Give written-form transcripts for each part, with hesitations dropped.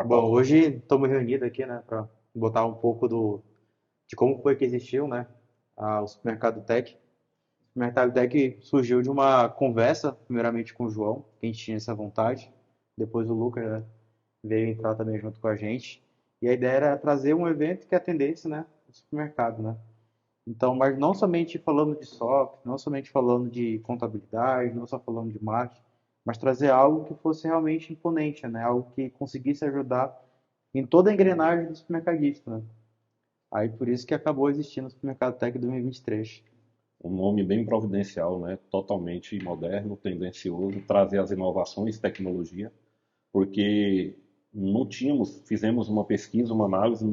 Bom, hoje estamos reunidos aqui, né, para botar um pouco de como foi que existiu, né, o Supermercado Tech. O Supermercado Tech surgiu de uma conversa, primeiramente com o João, que a gente tinha essa vontade. Depois o Lucas, né, veio entrar também junto com a gente. E a ideia era trazer um evento que atendesse, né, o supermercado, né. Então, mas não somente falando de software, não somente falando de contabilidade, não só falando de marketing, mas trazer algo que fosse realmente imponente, né? Algo que conseguisse ajudar em toda a engrenagem do supermercadista, né? Aí por isso que acabou existindo o Supermercado Tech 2023. Um nome bem providencial, né? Totalmente moderno, tendencioso, trazer as inovações, tecnologia, porque não tínhamos, fizemos uma pesquisa, uma análise,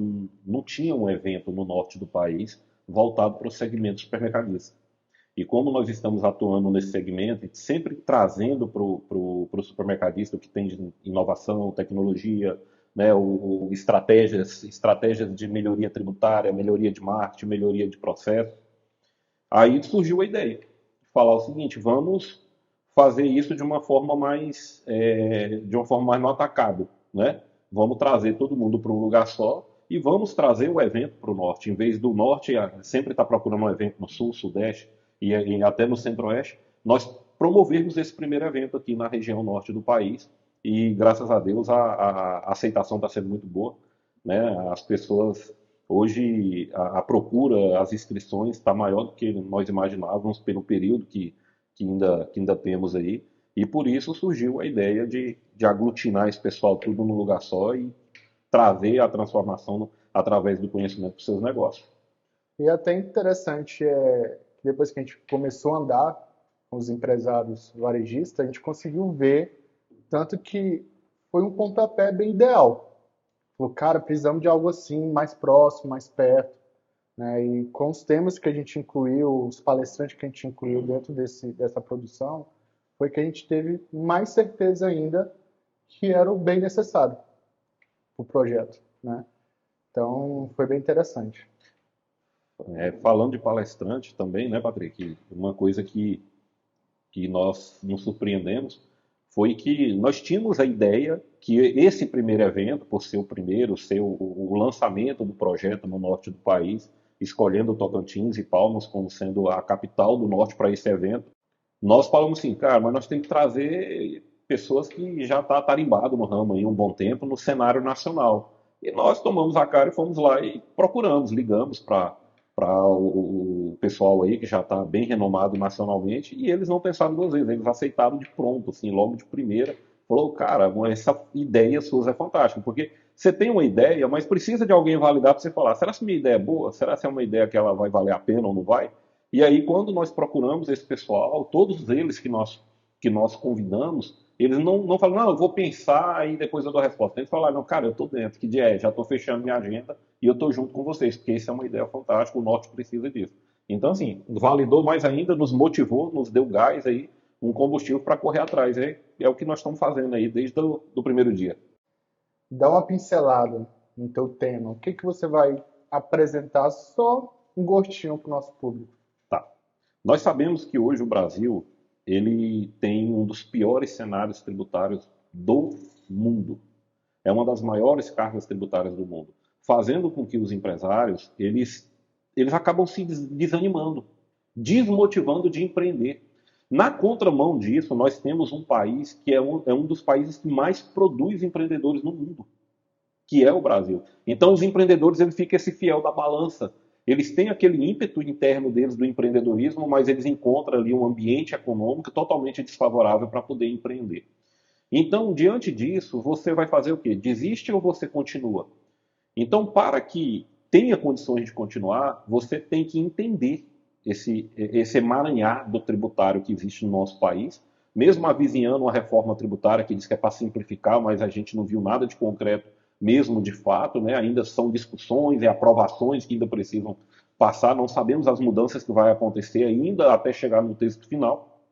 não tinha um evento no norte do país voltado para o segmento supermercadista. E como nós estamos atuando nesse segmento, e sempre trazendo para o supermercadista o que tem de inovação, tecnologia, né, estratégias de melhoria tributária, melhoria de marketing, melhoria de processo, aí surgiu a ideia de falar o seguinte: vamos fazer isso de uma forma mais no atacado, né? Vamos trazer todo mundo para um lugar só e vamos trazer o evento para o norte. Em vez do norte sempre estar procurando um evento no sul, sudeste e até no centro-oeste, nós promovermos esse primeiro evento aqui na região norte do país. E graças a Deus a aceitação está sendo muito boa, né? As pessoas hoje procura, as inscrições está maior do que nós imaginávamos pelo período que ainda temos aí. E por isso surgiu a ideia de aglutinar esse pessoal tudo num lugar só e trazer a transformação através do conhecimento dos seus negócios. E é até interessante que depois que a gente começou a andar com os empresários varejistas, a gente conseguiu ver tanto que foi um pontapé bem ideal. Falou, cara, precisamos de algo assim, mais próximo, mais perto, né? E com os temas que a gente incluiu, os palestrantes que a gente incluiu dentro dessa produção, foi que a gente teve mais certeza ainda que era o bem necessário para o projeto, né? Então, foi bem interessante. Falando de palestrante também, né, Patrick? Uma coisa que nós nos surpreendemos foi que nós tínhamos a ideia que esse primeiro evento, por ser o primeiro, ser o lançamento do projeto no norte do país, escolhendo Tocantins e Palmas como sendo a capital do norte para esse evento, nós falamos assim, cara, mas nós temos que trazer pessoas que já estão tarimbado no ramo aí um bom tempo no cenário nacional. E nós tomamos a cara e fomos lá e procuramos, ligamos para o pessoal aí que já está bem renomado nacionalmente e eles não pensaram duas vezes, eles aceitaram de pronto, assim, logo de primeira. Falou, cara, essa ideia sua é fantástica, porque você tem uma ideia, mas precisa de alguém validar para você falar, será que minha ideia é boa? Será que é uma ideia que ela vai valer a pena ou não vai? E aí, quando nós procuramos esse pessoal, todos eles que nós convidamos, eles não falam, não, eu vou pensar e depois eu dou a resposta. Eles falaram, não, cara, eu estou dentro, que dia é? Já estou fechando minha agenda e eu estou junto com vocês, porque isso é uma ideia fantástica, o Norte precisa disso. Então, assim, validou mais ainda, nos motivou, nos deu gás aí, um combustível para correr atrás. É o que nós estamos fazendo aí desde do primeiro dia. Dá uma pincelada no teu tema. O que que você vai apresentar? Só um gostinho para o nosso público. Tá. Nós sabemos que hoje o Brasil ele tem um dos piores cenários tributários do mundo. É uma das maiores cargas tributárias do mundo, fazendo com que os empresários eles acabam se desanimando, desmotivando de empreender. Na contramão disso, nós temos um país que é um dos países que mais produz empreendedores no mundo, que é o Brasil. Então, os empreendedores eles ficam esse fiel da balança. Eles têm aquele ímpeto interno deles do empreendedorismo, mas eles encontram ali um ambiente econômico totalmente desfavorável para poder empreender. Então, diante disso, você vai fazer o quê? Desiste ou você continua? Então, para que tenha condições de continuar, você tem que entender esse emaranhado tributário que existe no nosso país, mesmo avizinhando uma reforma tributária que diz que é para simplificar, mas a gente não viu nada de concreto mesmo de fato, né? Ainda são discussões e aprovações que ainda precisam passar, não sabemos as mudanças que vai acontecer ainda até chegar no texto final.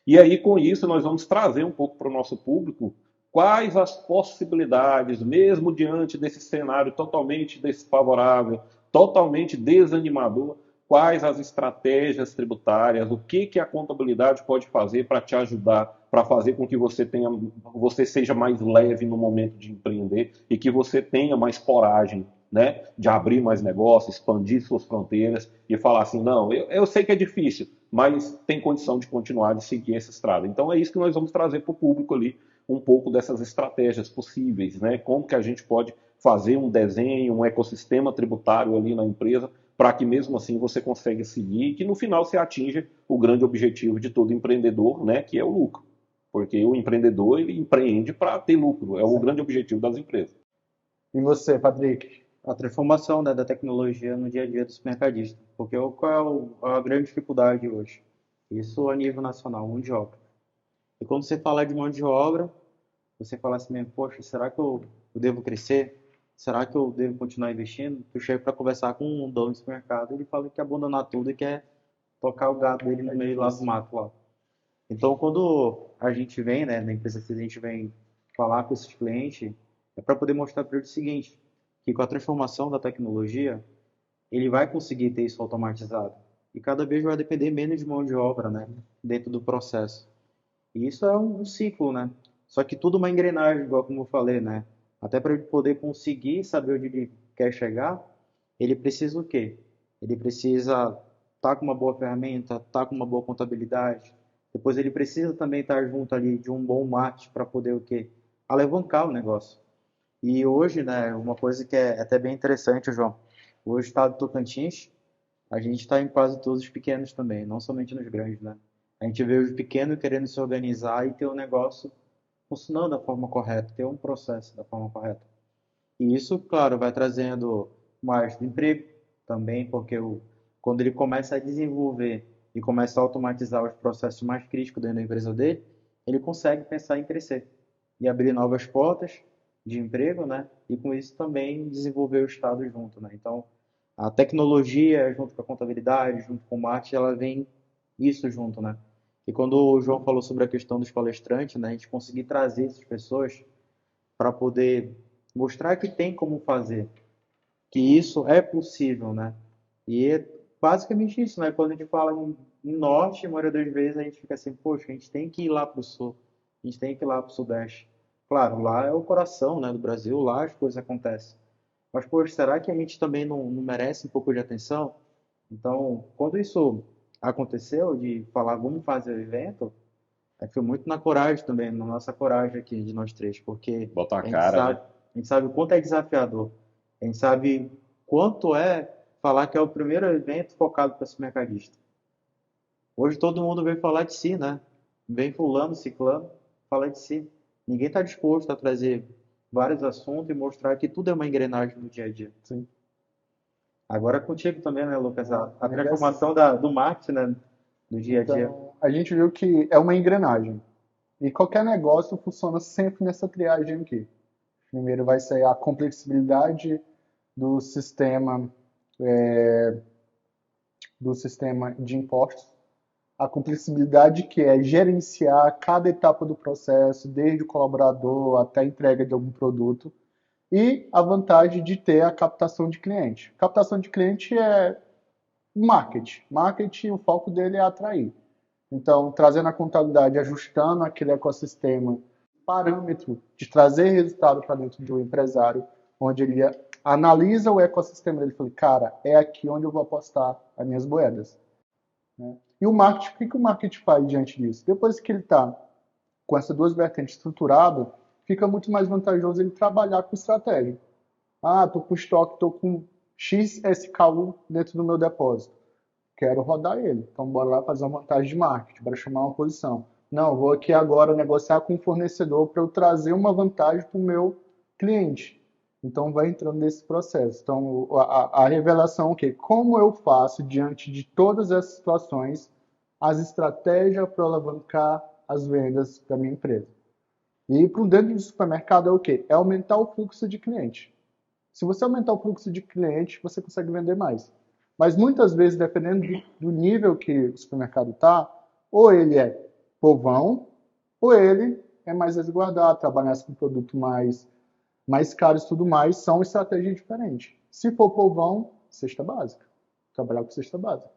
E aí, com isso, nós vamos trazer um pouco para o nosso público quais as possibilidades, mesmo diante desse cenário totalmente desfavorável, totalmente desanimador, quais as estratégias tributárias, o que a contabilidade pode fazer para te ajudar, para fazer com que você seja mais leve no momento de empreender e que você tenha mais coragem, né, de abrir mais negócios, expandir suas fronteiras e falar assim, não, eu sei que é difícil, mas tem condição de continuar, de seguir essa estrada. Então é isso que nós vamos trazer para o público ali, um pouco dessas estratégias possíveis, né? Como que a gente pode fazer um desenho, um ecossistema tributário ali na empresa, para que mesmo assim você consiga seguir e que no final você atinja o grande objetivo de todo empreendedor, né? Que é o lucro. Porque o empreendedor, ele empreende para ter lucro, é o grande objetivo das empresas. E você, Patrick? A transformação, né, da tecnologia no dia a dia dos mercadistas. Porque qual é a grande dificuldade hoje? Isso a nível nacional, mão de obra. E quando você fala de mão de obra, você fala assim mesmo, poxa, será que eu devo crescer? Será que eu devo continuar investindo? Tu chega para conversar com um dono desse mercado, ele fala que quer abandonar tudo e quer tocar o gado dele no meio lá do mato lá. Então, quando a gente vem, né, na empresa que a gente vem falar com esses clientes, é para poder mostrar para eles o seguinte, que com a transformação da tecnologia, ele vai conseguir ter isso automatizado. E cada vez vai depender menos de mão de obra, né, dentro do processo. E isso é um ciclo, né? Só que tudo uma engrenagem, igual como eu falei, né? Até para ele poder conseguir saber onde ele quer chegar, ele precisa o quê? Ele precisa estar com uma boa ferramenta, estar com uma boa contabilidade. Depois ele precisa também estar junto ali de um bom marketing para poder o quê? Alavancar o negócio. E hoje, né, uma coisa que é até bem interessante, João. Hoje o estado do Tocantins, a gente está em quase todos os pequenos também, não somente nos grandes, né? A gente vê os pequenos querendo se organizar e ter um negócio funcionando da forma correta, ter um processo da forma correta. E isso, claro, vai trazendo mais emprego também, porque quando ele começa a desenvolver e começa a automatizar os processos mais críticos dentro da empresa dele, ele consegue pensar em crescer e abrir novas portas de emprego, né? E com isso também desenvolver o Estado junto, né? Então, a tecnologia junto com a contabilidade, junto com o marketing, ela vem isso junto, né? E quando o João falou sobre a questão dos palestrantes, né, a gente conseguir trazer essas pessoas para poder mostrar que tem como fazer, que isso é possível, né? E é basicamente isso, né? Quando a gente fala em norte, a maioria das vezes a gente fica assim, poxa, a gente tem que ir lá para o sul, a gente tem que ir lá para o sudeste. Claro, lá é o coração, né, do Brasil, lá as coisas acontecem. Mas, poxa, será que a gente também não merece um pouco de atenção? Então, quando isso aconteceu, de falar, vamos fazer o evento, foi muito na coragem também, na nossa coragem aqui de nós três, porque Botar a cara, né? a gente sabe o quanto é desafiador, a gente sabe quanto é falar que é o primeiro evento focado para esse mercadista. Hoje todo mundo vem falar de si, né? Vem fulano, ciclano, falar de si. Ninguém está disposto a trazer vários assuntos e mostrar que tudo é uma engrenagem no dia a dia. Sim. Agora é contigo também, né, Lucas? A Mas transformação do marketing, né, do dia a dia. então, a gente viu que é uma engrenagem. E qualquer negócio funciona sempre nessa triagem aqui. Primeiro vai ser a complexibilidade do sistema, é, do sistema de impostos, a complexidade que é gerenciar cada etapa do processo, desde o colaborador até a entrega de algum produto, e a vantagem de ter a captação de cliente. Captação de cliente é marketing. Marketing, o foco dele é atrair. Então, trazendo a contabilidade, ajustando aquele ecossistema, parâmetro de trazer resultado para dentro de um empresário, onde ele analisa o ecossistema dele e fala, cara, é aqui onde eu vou apostar as minhas moedas. Né? E o marketing, o que o marketing faz diante disso? Depois que ele está com essas duas vertentes estruturadas, fica muito mais vantajoso ele trabalhar com estratégia. Ah, estou com estoque, estou com X SKU dentro do meu depósito. Quero rodar ele. Então, bora lá fazer uma vantagem de marketing, para chamar uma posição. Não, vou aqui agora negociar com o fornecedor para eu trazer uma vantagem para o meu cliente. Então, vai entrando nesse processo. Então, a revelação é que como eu faço diante de todas essas situações as estratégias para alavancar as vendas da minha empresa. E para dentro do supermercado é o quê? É aumentar o fluxo de cliente. Se você aumentar o fluxo de cliente, você consegue vender mais. Mas muitas vezes, dependendo do nível que o supermercado está, ou ele é povão, ou ele é mais resguardado, trabalhar com produto mais caros e tudo mais, são estratégias diferentes. Se for povão, cesta básica. trabalhar com cesta básica.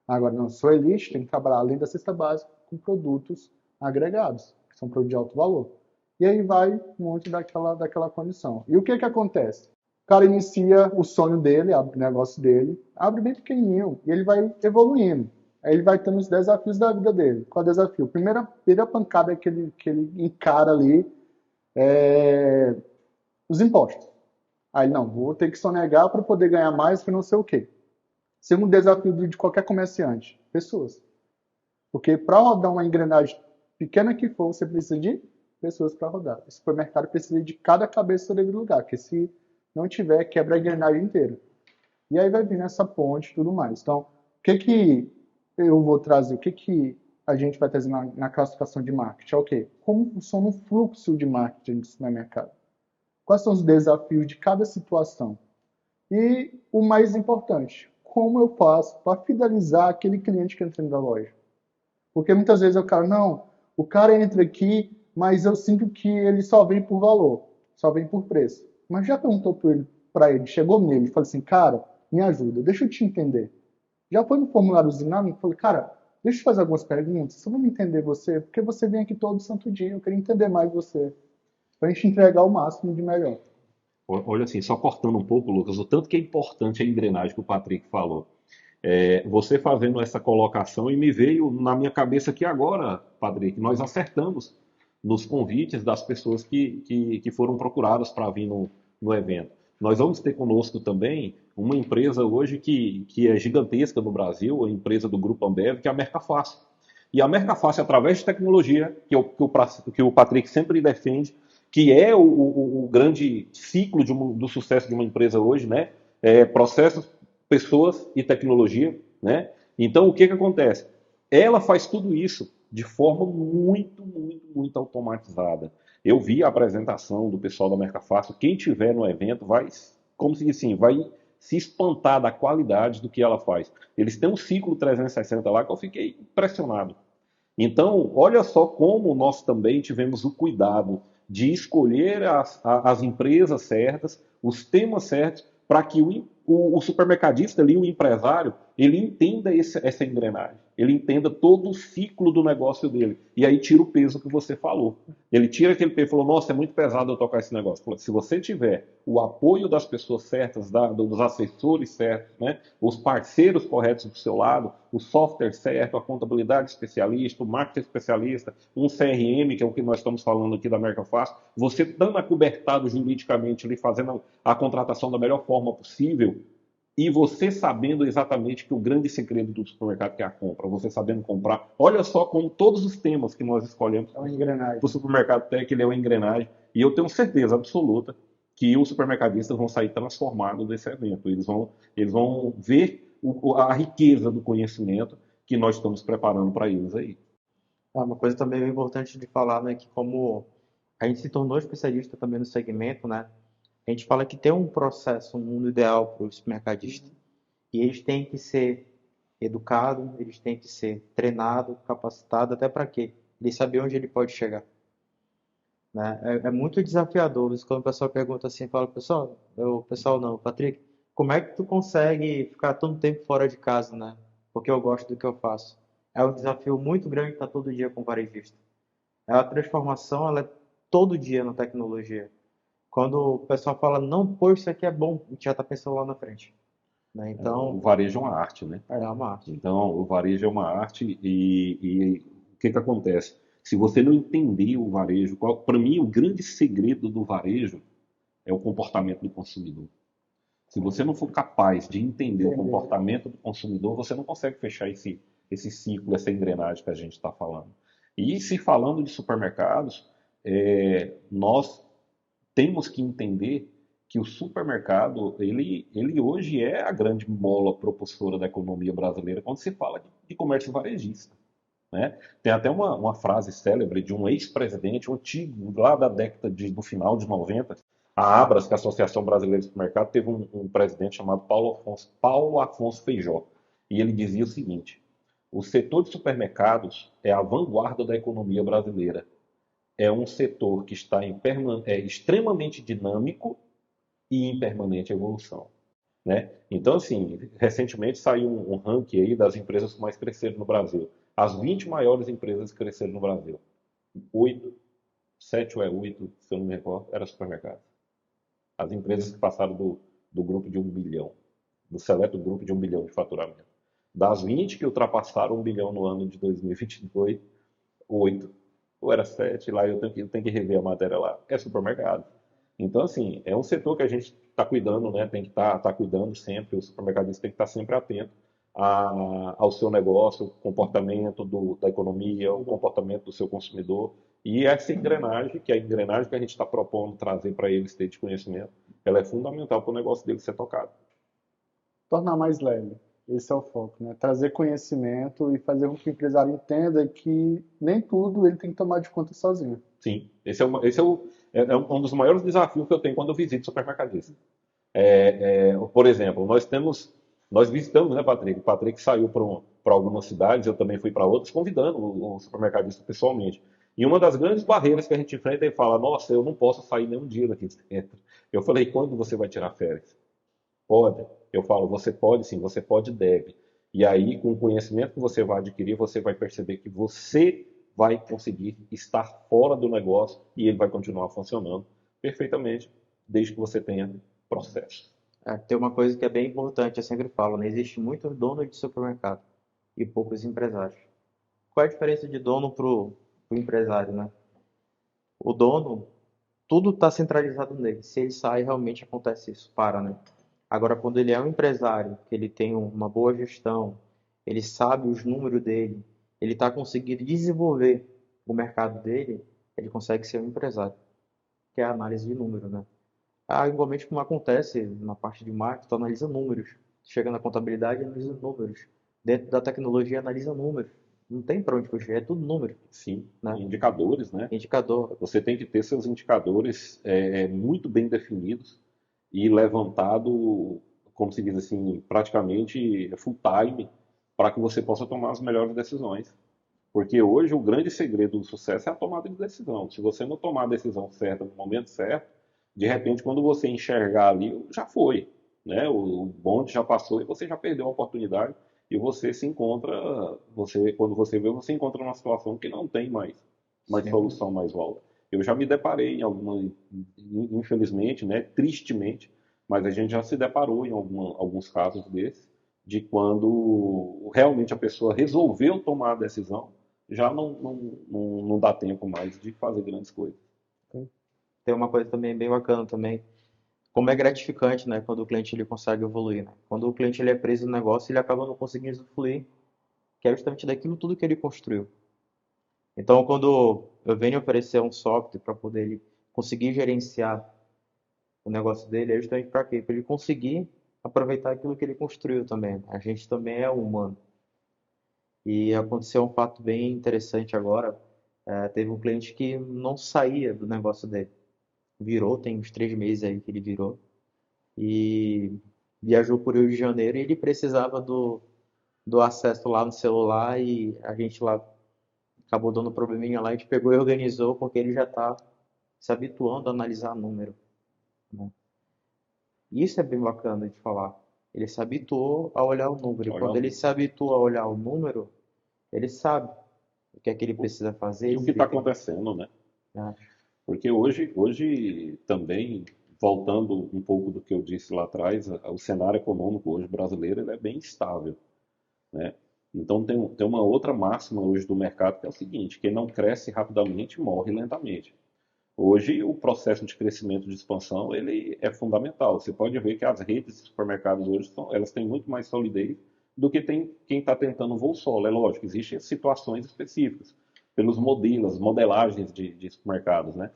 Agora, não, sou elite, tem que trabalhar além da cesta básica com produtos agregados, que são produtos de alto valor. E aí vai muito daquela condição. E o que acontece? O cara inicia o sonho dele, abre o negócio dele, abre bem pequenininho, e ele vai evoluindo. Aí ele vai tendo os desafios da vida dele. Qual é o desafio? Primeira pancada que ele encara ali é os impostos. Aí, não, vou ter que sonegar para poder ganhar mais, que não sei o quê. Segundo desafio de qualquer comerciante, pessoas. Porque para rodar uma engrenagem pequena que for, você precisa de pessoas para rodar. O supermercado precisa de cada cabeça no lugar, porque se não tiver, quebra a engrenagem inteira. E aí vai vir nessa ponte e tudo mais. Então, o que eu vou trazer? O que a gente vai trazer na classificação de marketing? É o quê? Como funciona o fluxo de marketing do supermercado? Quais são os desafios de cada situação? E o mais importante, como eu faço para fidelizar aquele cliente que entra na loja? Porque muitas vezes o cara entra aqui, mas eu sinto que ele só vem por valor, só vem por preço. Mas já perguntou para ele, chegou nele e falou assim, cara, me ajuda, deixa eu te entender. Já foi no formuláriozinho lá e falou, cara, deixa eu te fazer algumas perguntas, só vamos entender você, porque você vem aqui todo santo dia, eu queria entender mais você, para a gente entregar o máximo de melhor. Olha assim, só cortando um pouco, Lucas, o tanto que é importante a engrenagem que o Patrick falou. Você fazendo essa colocação e me veio na minha cabeça aqui agora, Patrick, nós acertamos nos convites das pessoas que foram procuradas para vir no evento. Nós vamos ter conosco também uma empresa hoje que é gigantesca no Brasil, a empresa do Grupo Ambev, que é a Mercafácil. E a Mercafácil, através de tecnologia, que o Patrick sempre defende, que é o grande ciclo do sucesso de uma empresa hoje, né? Processos, pessoas e tecnologia, né? Então, o que acontece? Ela faz tudo isso de forma muito, muito, muito automatizada. Eu vi a apresentação do pessoal da Mercafácil. Quem tiver no evento vai, como se diz assim, vai se espantar da qualidade do que ela faz. Eles têm um ciclo 360 lá que eu fiquei impressionado. Então, olha só como nós também tivemos o cuidado de escolher as empresas certas, os temas certos, para que o supermercadista ali, o empresário, ele entenda essa engrenagem, ele entenda todo o ciclo do negócio dele. E aí tira o peso que você falou. Ele tira aquele peso e falou, nossa, é muito pesado eu tocar esse negócio. Falou, se você tiver o apoio das pessoas certas, dos assessores certos, né, os parceiros corretos do seu lado, o software certo, a contabilidade especialista, o marketing especialista, um CRM, que é o que nós estamos falando aqui da Mercafácil, você estando acobertado juridicamente ali, fazendo a contratação da melhor forma possível, e você sabendo exatamente que o grande segredo do supermercado que é a compra, você sabendo comprar. Olha só como todos os temas que nós escolhemos para o supermercado Tech, ele é uma engrenagem. E eu tenho certeza absoluta que os supermercadistas vão sair transformados desse evento. Eles vão ver a riqueza do conhecimento que nós estamos preparando para eles aí. Uma coisa também bem importante de falar, né, que como a gente se tornou especialista também no segmento, né, a gente fala que tem um processo, um mundo ideal para o supermercadista. E eles têm que ser educados, eles têm que ser treinados, capacitados, até para quê? Ele saber onde ele pode chegar. Né? É muito desafiador. Isso quando o pessoal pergunta assim, fala, pessoal não, Patrick, como é que tu consegue ficar tanto tempo fora de casa, né? Porque eu gosto do que eu faço. É um desafio muito grande estar todo dia com o varejista. A transformação, ela é todo dia na tecnologia. Quando o pessoal fala, não, pô, isso aqui é bom, a gente já está pensando lá na frente. Né? Então, o varejo é uma arte, né? É uma arte. Então, o varejo é uma arte e o que acontece? Se você não entender o varejo, para mim o grande segredo do varejo é o comportamento do consumidor. Se você não for capaz de entender o comportamento do consumidor, você não consegue fechar esse ciclo, essa engrenagem que a gente está falando. E se falando de supermercados, nós temos que entender que o supermercado, ele hoje é a grande mola propulsora da economia brasileira quando se fala de comércio varejista. Né? Tem até uma frase célebre de um ex-presidente, antigo, lá da década do final de 90, a Abras, que é a Associação Brasileira de Supermercado, teve um presidente chamado Paulo Afonso Feijó. E ele dizia o seguinte, o setor de supermercados é a vanguarda da economia brasileira. É um setor que está extremamente dinâmico e em permanente evolução. né? Então, assim, recentemente saiu um ranking aí das empresas que mais cresceram no Brasil. As 20 maiores empresas que cresceram no Brasil. 8, 7 ou 8, se eu não me recordo, era supermercado. As empresas que passaram do grupo de 1 bilhão, do seleto grupo de 1 bilhão de faturamento. Das 20 que ultrapassaram 1 bilhão no ano de 2022, 8, ou era 7, lá eu tenho que rever a matéria lá, é supermercado. Então, assim, é um setor que a gente está cuidando, né? Tem que estar cuidando sempre, o supermercadista tem que estar sempre atento ao seu negócio, o comportamento da economia, o comportamento do seu consumidor. E essa engrenagem, que é a engrenagem que a gente está propondo trazer para eles ter de conhecimento, ela é fundamental para o negócio dele ser tocado. Tornar mais leve. Esse é o foco, né? Trazer conhecimento e fazer com que o empresário entenda que nem tudo ele tem que tomar de conta sozinho. Sim, esse é um dos maiores desafios que eu tenho quando eu visito supermercadista. Por exemplo, nós visitamos, né, Patrick? O Patrick saiu para algumas cidades, eu também fui para outras, convidando o supermercadista pessoalmente. E uma das grandes barreiras que a gente enfrenta é ele fala: Nossa, eu não posso sair nenhum dia daqui dentro. Eu falei: Quando você vai tirar férias? Pode. Eu falo: Você pode sim, você pode e deve. E aí, com o conhecimento que você vai adquirir, você vai perceber que você vai conseguir estar fora do negócio e ele vai continuar funcionando perfeitamente, desde que você tenha processo. Tem uma coisa que é bem importante, eu sempre falo, né? Existe muito dono de supermercado e poucos empresários. Qual é a diferença de dono pro empresário, né? O dono, tudo está centralizado nele. Se ele sai, realmente acontece isso, para, né? Agora, quando ele é um empresário, que ele tem uma boa gestão, ele sabe os números dele, ele está conseguindo desenvolver o mercado dele, ele consegue ser um empresário, que é a análise de número, né? Igualmente como acontece na parte de marketing, tu analisa números. Chega na contabilidade, analisa números. Dentro da tecnologia, analisa números. Não tem para onde fugir, é tudo número, Sim, né? indicadores, né? Indicador. Você tem que ter seus indicadores muito bem definidos e levantado, como se diz assim, praticamente full time, para que você possa tomar as melhores decisões. Porque hoje o grande segredo do sucesso é a tomada de decisão. Se você não tomar a decisão certa no momento certo, de repente, quando você enxergar ali, já foi, né? O bonde já passou e você já perdeu a oportunidade e você se encontra, quando você vê, você encontra uma situação que não tem mais Sim. solução, mais volta. Eu já me deparei em infelizmente, né, tristemente, mas a gente já se deparou em alguns casos desses, de quando realmente a pessoa resolveu tomar a decisão, já não dá tempo mais de fazer grandes coisas. Tem uma coisa também bem bacana também, como é gratificante, né, quando o cliente ele consegue evoluir, né? Quando o cliente ele é preso no negócio, ele acaba não conseguindo usufruir, que é justamente daquilo tudo que ele construiu. Então, quando eu venho oferecer um software para poder ele conseguir gerenciar o negócio dele, é justamente para quê? Para ele conseguir aproveitar aquilo que ele construiu também, né? A gente também é humano. E aconteceu um fato bem interessante agora. Teve um cliente que não saía do negócio dele. Virou, tem uns 3 meses aí que ele virou. E viajou por Rio de Janeiro e ele precisava do acesso lá no celular e a gente lá acabou dando um probleminha lá, a gente pegou e organizou porque ele já está se habituando a analisar número, né? Isso é bem bacana de falar. Ele se habituou a olhar o número. E quando Olha, ele se habitua a olhar o número, ele sabe o que é que ele precisa fazer e o e que ele está tem, acontecendo, né? né? Porque hoje também, voltando um pouco do que eu disse lá atrás, o cenário econômico hoje brasileiro ele é bem estável, né? Então tem uma outra máxima hoje do mercado que é o seguinte: quem não cresce rapidamente morre lentamente. Hoje o processo de crescimento de expansão ele é fundamental. Você pode ver que as redes de supermercados hoje elas têm muito mais solidez do que tem quem está tentando voo solo. É lógico, existem situações específicas pelos modelos, modelagens de supermercados, né?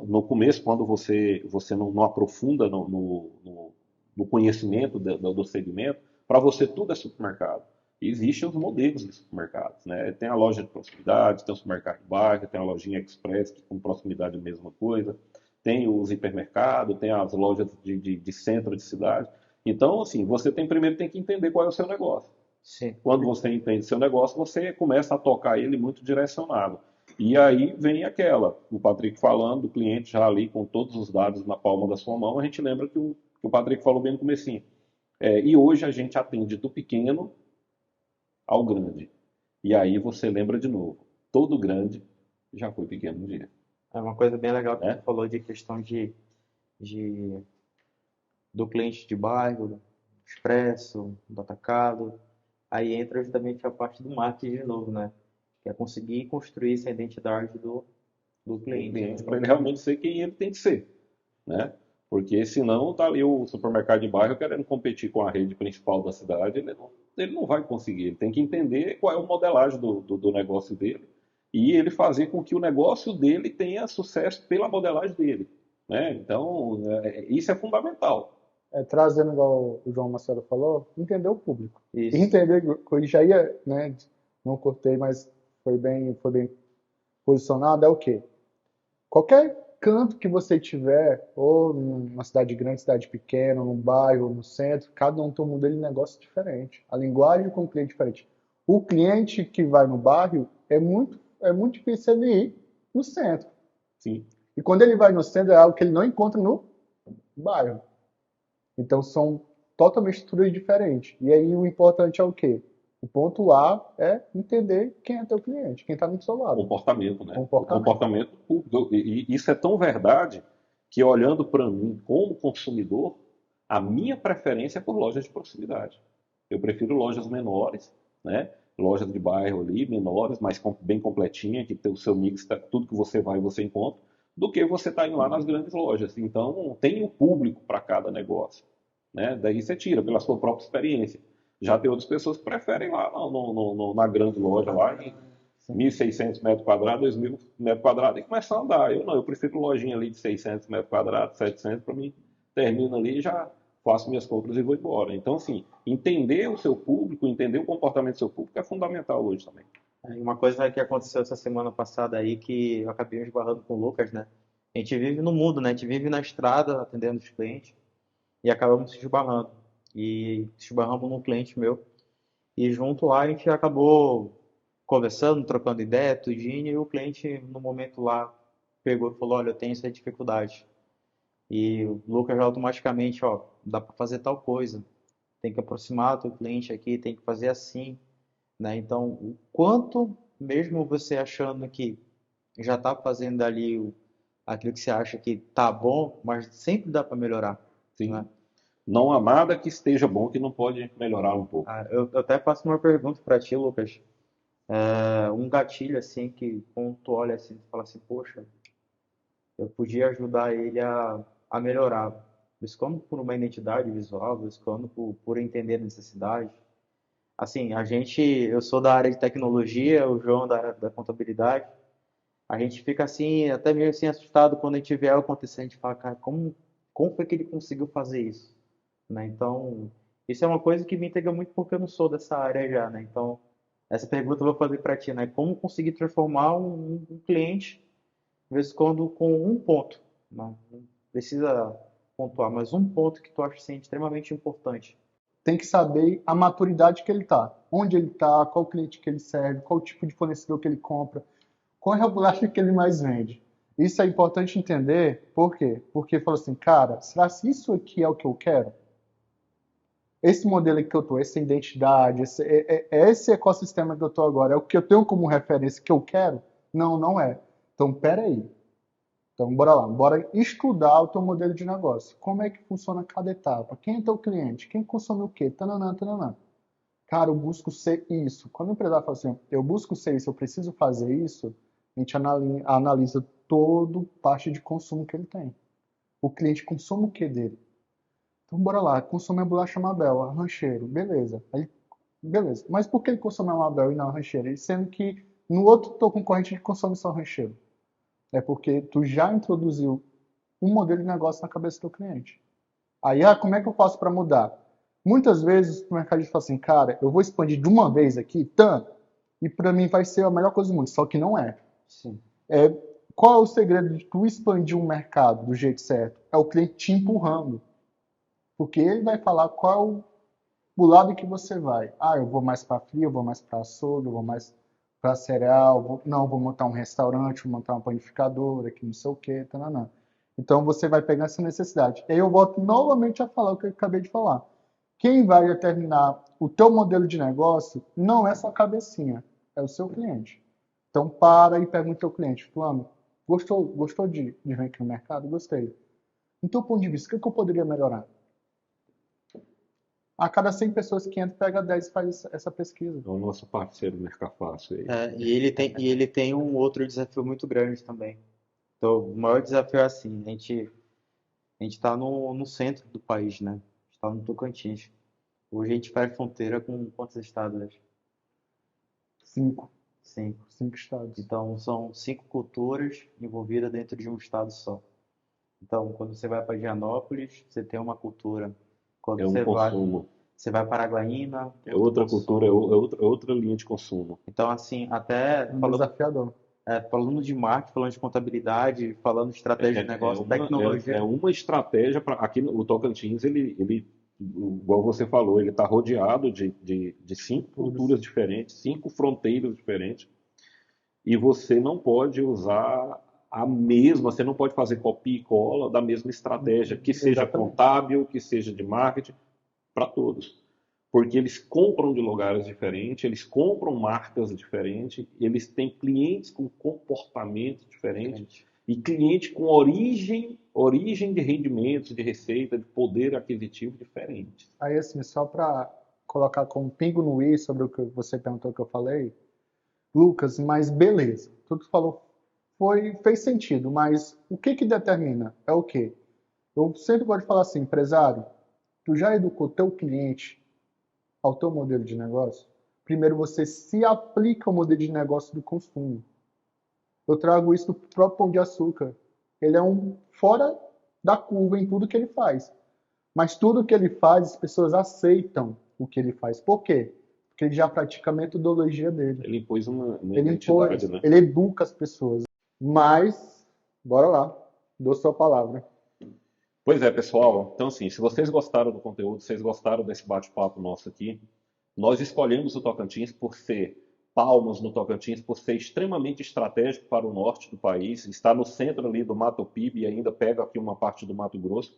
No começo, quando você não aprofunda no conhecimento do segmento, para você tudo é supermercado. Existem os modelos de supermercados, né? Tem a loja de proximidade, tem o supermercado de bairro, tem a lojinha express, que com proximidade é a mesma coisa, tem os hipermercados, tem as lojas de centro de cidade. Então, assim, você primeiro tem que entender qual é o seu negócio. Sim. Quando você entende seu negócio, você começa a tocar ele muito direcionado. E aí vem o Patrick falando, o cliente já ali com todos os dados na palma da sua mão, a gente lembra que o que o Patrick falou bem no comecinho. E hoje a gente atende do pequeno ao grande. E aí você lembra de novo, todo grande já foi pequeno um dia, É uma coisa bem legal que tu né? falou de questão de do cliente de bairro, do expresso, do atacado. Aí entra justamente a parte do marketing de novo, né? Que é conseguir construir essa identidade do Do cliente, né? cliente para ele realmente ser quem ele tem que ser, né? Porque senão tá ali o supermercado de bairro querendo competir com a rede principal da cidade, ele não vai conseguir. Ele tem que entender qual é o modelagem do negócio dele e ele fazer com que o negócio dele tenha sucesso pela modelagem dele, né? Então, isso é fundamental. Trazendo, igual o João Marcelo falou, entender o público. E Isso. entender, que eu já ia, né, não cortei, mas foi bem posicionado, é o quê? Qualquer canto que você tiver, ou numa cidade grande, cidade pequena, num bairro, no centro, cada um tem um modelo de negócio diferente. A linguagem com o cliente é diferente. O cliente que vai no bairro é muito difícil ele ir no centro. Sim. E quando ele vai no centro é algo que ele não encontra no bairro. Então são totalmente estruturas diferentes. E aí o importante é o quê? O ponto A é entender quem é teu cliente, quem está no seu lado. Comportamento, né? O Comportamento. comportamento público. E isso é tão verdade que, olhando para mim como consumidor, a minha preferência é por lojas de proximidade. Eu prefiro lojas menores, né? Lojas de bairro ali, menores, mas bem completinha, que tem o seu mix, tudo que você vai você encontra, do que você estar indo lá nas grandes lojas. Então, tem o público para cada negócio, né? Daí você tira pela sua própria experiência. Já tem outras pessoas que preferem lá na grande loja, lá em 1.600 metros quadrados, 2.000 metros quadrados, e começar a andar. Eu não, eu prefiro lojinha ali de 600 metros quadrados, 700, para mim, termino ali, já faço minhas compras e vou embora. Então, assim, entender o seu público, entender o comportamento do seu público é fundamental hoje também. E uma coisa que aconteceu essa semana passada aí, que eu acabei me esbarrando com o Lucas, né? A gente vive no mundo, né? A gente vive na estrada atendendo os clientes e acabamos se esbarrando. E se esbarramos num cliente meu. E junto lá a gente acabou conversando, trocando ideia, tudinho, e o cliente no momento lá pegou e falou, olha, eu tenho essa dificuldade. E o Lucas já automaticamente, ó, dá para fazer tal coisa. Tem que aproximar o teu cliente aqui, tem que fazer assim, né? Então, o quanto, mesmo você achando que já está fazendo ali aquilo que você acha que tá bom, mas sempre dá para melhorar, Sim. né? Não há nada que esteja bom que não pode melhorar um pouco. Eu até faço uma pergunta para ti, Lucas. Um gatilho assim que quando tu olha assim, tu fala assim, poxa, eu podia ajudar ele a melhorar, buscando por uma identidade visual, buscando por entender a necessidade. Assim, eu sou da área de tecnologia, o João da área da contabilidade. A gente fica assim, até meio assim assustado quando a gente vê algo acontecer, a gente fala, cara, como foi que ele conseguiu fazer isso? Né? Então, isso é uma coisa que me intriga muito porque eu não sou dessa área já, né? Então, essa pergunta eu vou fazer para ti, né? Como conseguir transformar um cliente, de vez em quando, com um ponto, né? Não precisa pontuar, mas um ponto que tu acha assim, extremamente importante. Tem que saber a maturidade que ele está, onde ele está, qual cliente que ele serve, qual tipo de fornecedor que ele compra, qual é a bolacha que ele mais vende. Isso é importante entender, por quê? Porque fala assim, cara, será que isso aqui é o que eu quero? Esse modelo que eu estou, essa identidade, esse ecossistema que eu estou agora, é o que eu tenho como referência que eu quero? Não, não é. Então, peraí. Então, bora lá, bora estudar o teu modelo de negócio. Como é que funciona cada etapa? Quem é teu cliente? Quem consome o quê? Tananã, tananã. Cara, eu busco ser isso. Quando o empresário fala assim, eu busco ser isso, eu preciso fazer isso, a gente analisa todo parte de consumo que ele tem. O cliente consome o que dele? Então, bora lá, consome a bolacha Mabel, a rancheiro, beleza. Aí, beleza. Mas por que ele consome a Mabel e não a rancheiro? E sendo que no outro teu concorrente ele consome só a rancheiro. É porque tu já introduziu um modelo de negócio na cabeça do cliente. Aí, como é que eu faço para mudar? Muitas vezes o mercado fala assim, cara, eu vou expandir de uma vez aqui, e para mim vai ser a melhor coisa do mundo, só que não é. Sim. Qual é o segredo de tu expandir um mercado do jeito certo? É o cliente te empurrando. Porque ele vai falar qual o lado que você vai. Ah, eu vou mais para frio, eu vou mais para açougue, eu vou mais para cereal, vou montar um restaurante, vou montar uma panificadora, que não sei o que, tananã. Então você vai pegar essa necessidade. E aí eu volto novamente a falar o que eu acabei de falar. Quem vai determinar o teu modelo de negócio não é sua cabecinha, é o seu cliente. Então para e pergunta ao cliente, fulano, gostou de vir aqui no mercado? Gostei. Do teu ponto de vista, o que eu poderia melhorar? A cada 100 pessoas que entram, pega 10 e faz essa pesquisa. É o nosso parceiro Mercafácil aí. E ele tem um outro desafio muito grande também. Então, o maior desafio é assim, a gente está no centro do país, né? A gente está no Tocantins. Hoje a gente faz fronteira com quantos estados? 5. Cinco. 5 estados. Então, são 5 culturas envolvidas dentro de um estado só. Então, quando você vai para Dianópolis, você tem uma cultura. Quando É um consumo. você vai para Araguaína, É outro outra consumo. cultura, é outra linha de consumo. Então, assim, até Um desafiador. falando de marketing, falando de contabilidade, falando de estratégia de negócio, tecnologia. É uma estratégia para aqui no Tocantins, igual você falou, ele está rodeado de 5 culturas diferentes, 5 fronteiras diferentes, e você não pode usar a mesma, você não pode fazer copia e cola da mesma estratégia, que seja Exatamente. contábil, que seja de marketing, para todos. Porque eles compram de lugares diferentes, eles compram marcas diferentes, eles têm clientes com comportamentos diferentes e cliente com origem de rendimentos, de receita, de poder aquisitivo diferentes. Aí, assim, só para colocar como pingo no i sobre o que você perguntou que eu falei, Lucas, mas beleza, tudo que falou fez sentido, mas o que determina? É o quê? Eu sempre gosto de falar assim, empresário, tu já educou teu cliente ao teu modelo de negócio? Primeiro você se aplica ao modelo de negócio do consumo. Eu trago isso do próprio Pão de Açúcar. Ele é um fora da curva em tudo que ele faz. Mas tudo que ele faz, as pessoas aceitam o que ele faz. Por quê? Porque ele já pratica a metodologia dele. Ele impôs uma Ele identidade, né? ele educa as pessoas. Mas, bora lá, dou sua palavra. Pois é, pessoal. Então, assim, se vocês gostaram do conteúdo, vocês gostaram desse bate-papo nosso aqui, nós escolhemos o Tocantins por ser Palmas no Tocantins, por ser extremamente estratégico para o norte do país, está no centro ali do Mato Piba e ainda pega aqui uma parte do Mato Grosso.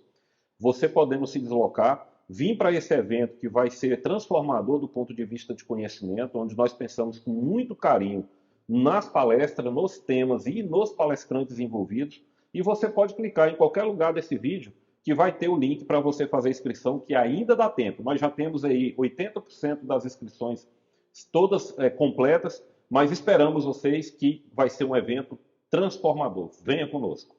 Você podendo se deslocar, vir para esse evento que vai ser transformador do ponto de vista de conhecimento, onde nós pensamos com muito carinho nas palestras, nos temas e nos palestrantes envolvidos. E você pode clicar em qualquer lugar desse vídeo que vai ter o link para você fazer a inscrição, que ainda dá tempo. Nós já temos aí 80% das inscrições todas completas, mas esperamos vocês que vai ser um evento transformador. Venha conosco.